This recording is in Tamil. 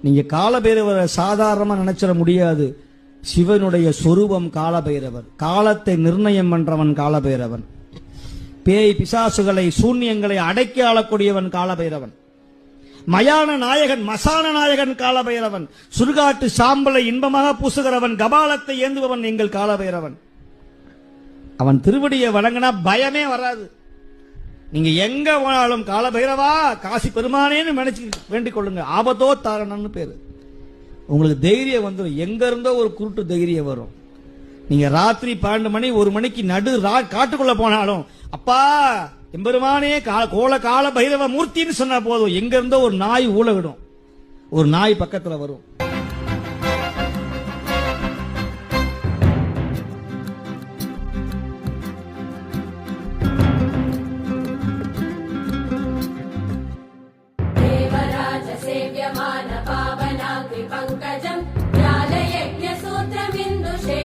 நீங்க காலபைரவரை சாதாரணமா நினைச்சிட முடியாது. சிவனுடைய சொரூபம் காலபைரவர். காலத்தை நிர்ணயம் பண்றவன் காலபைரவன். பேய் பிசாசுகளை சூன்யங்களை அடக்கி ஆளக்கூடியவன் காலபைரவன். மயான நாயகன் மசான நாயகன் காலபைரவன். சுடுகாட்டு சாம்பலை இன்பமாக பூசுகிறவன், கபாலத்தை ஏந்துபவன் எங்கள் காலபைரவன். அவன் திருவடியை வணங்கினா பயமே வராது. நீங்க எங்க போனாலும் காலபைரவா காசி பெருமானேன்னு நினைச்சு வேண்டிக் கொள்ளுங்க. ஆபத்தோ தாரணம்னு பேரு. உங்களுக்கு தைரியம் வந்துடும். எங்க இருந்தோ ஒரு குருட்டு தைரியம் வரும். நீங்க ராத்திரி 12 மணி 1 மணிக்கு நடு காட்டுக்குள்ள போனாலும் அப்பா எம்பெருமானே கோல கால பைரவ மூர்த்தின்னு சொன்னா போதும், எங்க இருந்தோ ஒரு நாய் ஊழ விடும். ஒரு நாய் பக்கத்துல வரும்.